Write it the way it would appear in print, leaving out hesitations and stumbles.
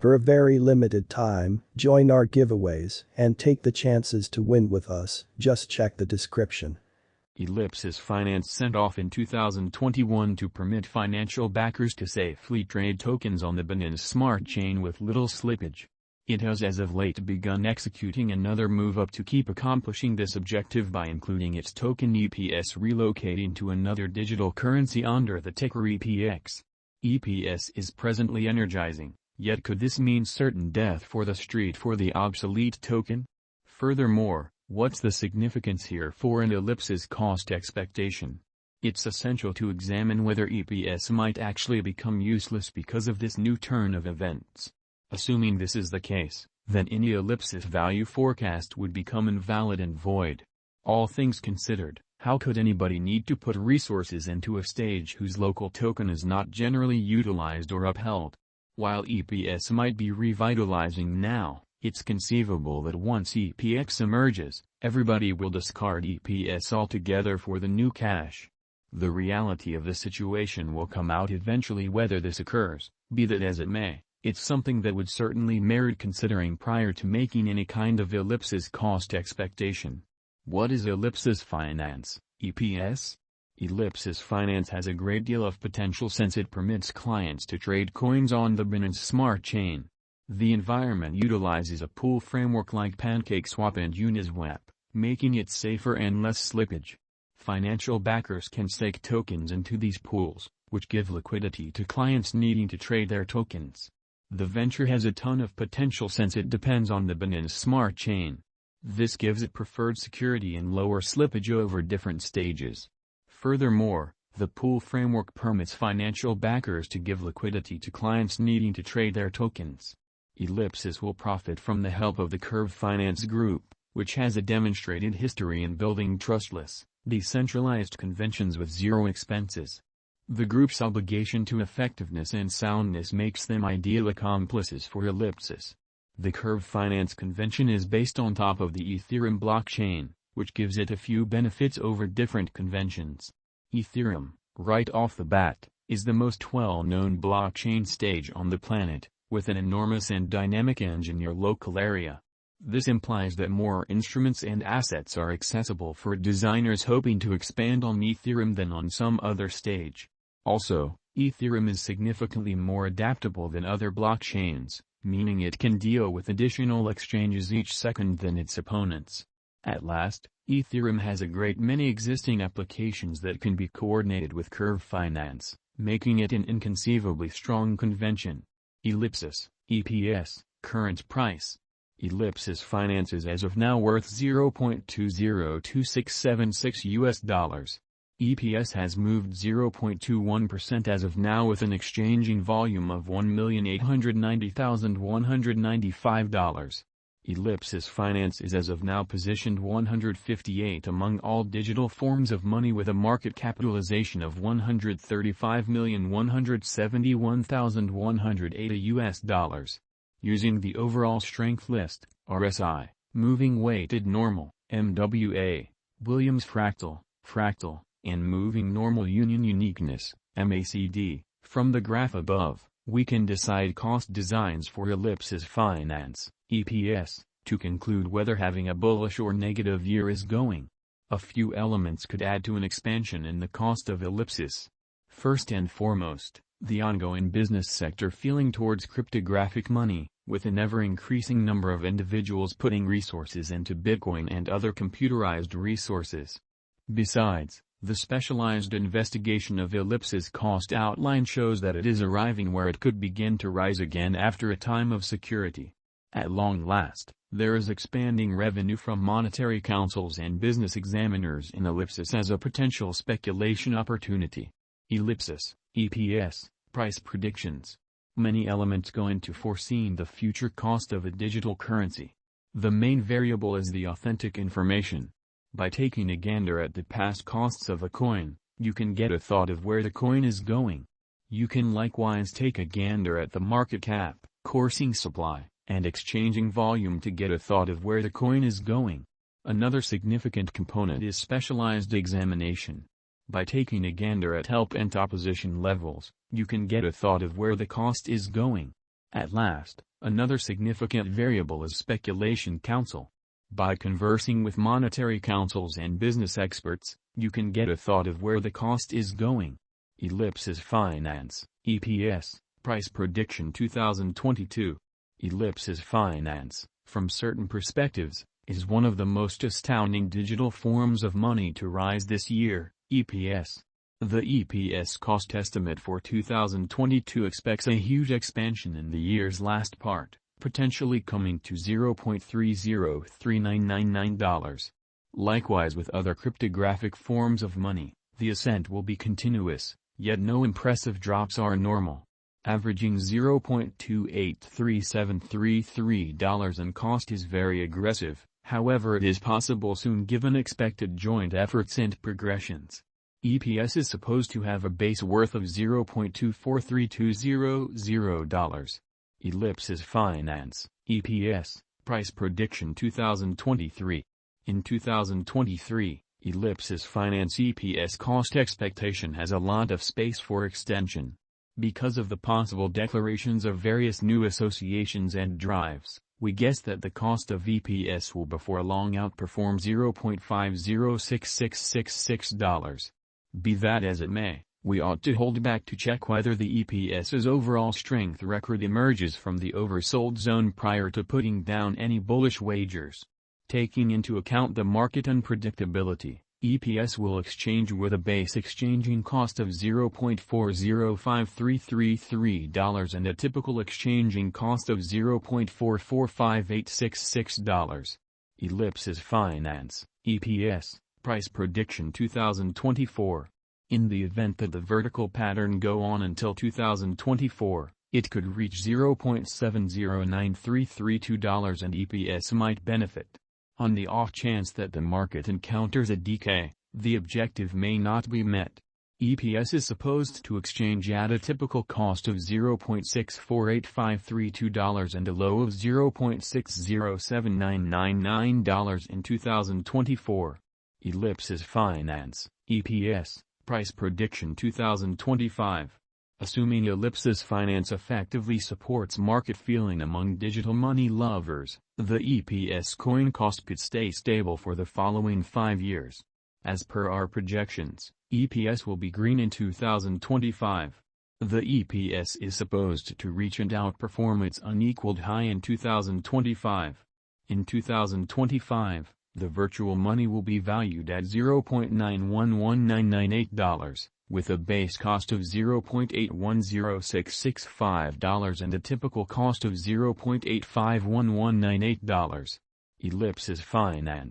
For a very limited time, join our giveaways and take the chances to win with us. Just check the description. Ellipsis Finance sent off in 2021 to permit financial backers to safely trade tokens on the Binance Smart Chain with little slippage. It has as of late begun executing another move up to keep accomplishing this objective by including its token EPS relocating to another digital currency under the ticker EPX. EPS is presently energizing, yet could this mean certain death for the street for the obsolete token? Furthermore, what's the significance here for an Ellipsis cost expectation? It's essential to examine whether EPS might actually become useless because of this new turn of events. Assuming this is the case, then any Ellipsis value forecast would become invalid and void. All things considered, how could anybody need to put resources into a stage whose local token is not generally utilized or upheld? While EPS might be revitalizing now, it's conceivable that once EPX emerges, everybody will discard EPS altogether for the new cash. The reality of the situation will come out eventually whether this occurs. Be that as it may, it's something that would certainly merit considering prior to making any kind of Ellipsis cost expectation. What is Ellipsis Finance, EPS? Ellipsis Finance has a great deal of potential since it permits clients to trade coins on the Binance Smart Chain. The environment utilizes a pool framework like PancakeSwap and Uniswap, making it safer and less slippage. Financial backers can stake tokens into these pools, which give liquidity to clients needing to trade their tokens. The venture has a ton of potential since it depends on the Binance Smart Chain. This gives it preferred security and lower slippage over different stages. Furthermore, the pool framework permits financial backers to give liquidity to clients needing to trade their tokens. Ellipsis will profit from the help of the Curve Finance Group, which has a demonstrated history in building trustless, decentralized conventions with zero expenses. The group's obligation to effectiveness and soundness makes them ideal accomplices for Ellipsis. The Curve Finance convention is based on top of the Ethereum blockchain, which gives it a few benefits over different conventions. Ethereum, right off the bat, is the most well-known blockchain stage on the planet, with an enormous and dynamic engine or local area. This implies that more instruments and assets are accessible for designers hoping to expand on Ethereum than on some other stage. Also, Ethereum is significantly more adaptable than other blockchains, meaning it can deal with additional exchanges each second than its opponents. At last, Ethereum has a great many existing applications that can be coordinated with Curve Finance, making it an inconceivably strong convention. Ellipsis, EPS, current price. Ellipsis Finance is as of now worth $0.202676. EPS has moved 0.21% as of now with an exchanging volume of $1,890,195. Ellipsis Finance is as of now positioned 158 among all digital forms of money with a market capitalization of $135,171,180. Using the overall strength list, RSI, moving weighted normal, MWA, Williams fractal, and moving normal union uniqueness, MACD, from the graph above, we can decide cost designs for Ellipsis Finance, EPS, to conclude whether having a bullish or negative year is going. A few elements could add to an expansion in the cost of Ellipsis. First and foremost, the ongoing business sector feeling towards cryptographic money, with an ever-increasing number of individuals putting resources into Bitcoin and other computerized resources. Besides, the specialized investigation of Ellipsis cost outline shows that it is arriving where it could begin to rise again after a time of security. At long last, there is expanding revenue from monetary councils and business examiners in Ellipsis as a potential speculation opportunity. Ellipsis, EPS, price predictions. Many elements go into foreseeing the future cost of a digital currency. The main variable is the authentic information. By taking a gander at the past costs of a coin, you can get a thought of where the coin is going. You can likewise take a gander at the market cap, coursing supply, and exchanging volume to get a thought of where the coin is going. Another significant component is specialized examination. By taking a gander at help and opposition levels, you can get a thought of where the cost is going. At last, another significant variable is speculation counsel. By conversing with monetary counsels and business experts, you can get a thought of where the cost is going. Ellipsis Finance, EPS, Price Prediction 2022. Ellipsis Finance, from certain perspectives, is one of the most astounding digital forms of money to rise this year, EPS. The EPS cost estimate for 2022 expects a huge expansion in the year's last part, potentially coming to $0.303999. Likewise with other cryptographic forms of money, the ascent will be continuous, yet no impressive drops are normal. Averaging $0.283733 in cost is very aggressive, however it is possible soon given expected joint efforts and progressions. EPS is supposed to have a base worth of $0.243200. Ellipsis Finance, EPS, Price Prediction 2023. In 2023, Ellipsis Finance EPS cost expectation has a lot of space for extension. Because of the possible declarations of various new associations and drives, we guess that the cost of EPS will before long outperform $0.506666. Be that as it may, we ought to hold back to check whether the EPS's overall strength record emerges from the oversold zone prior to putting down any bullish wagers. Taking into account the market unpredictability, EPS will exchange with a base exchanging cost of $0.405333 and a typical exchanging cost of $0.445866. Ellipsis Finance, EPS, Price Prediction 2024. In the event that the vertical pattern go on until 2024, it could reach $0.709332 and EPS might benefit. On the off chance that the market encounters a decay, the objective may not be met. EPS is supposed to exchange at a typical cost of $0.648532 and a low of $0.607999 in 2024. Ellipsis Finance, EPS, Price Prediction 2025. Assuming Ellipsis Finance effectively supports market feeling among digital money lovers, the EPS coin cost could stay stable for the following 5 years. As per our projections, EPS will be green in 2025. The EPS is supposed to reach and outperform its unequaled high in 2025. In 2025, the virtual money will be valued at $0.911998, with a base cost of $0.810665 and a typical cost of $0.851198. Ellipsis Finance.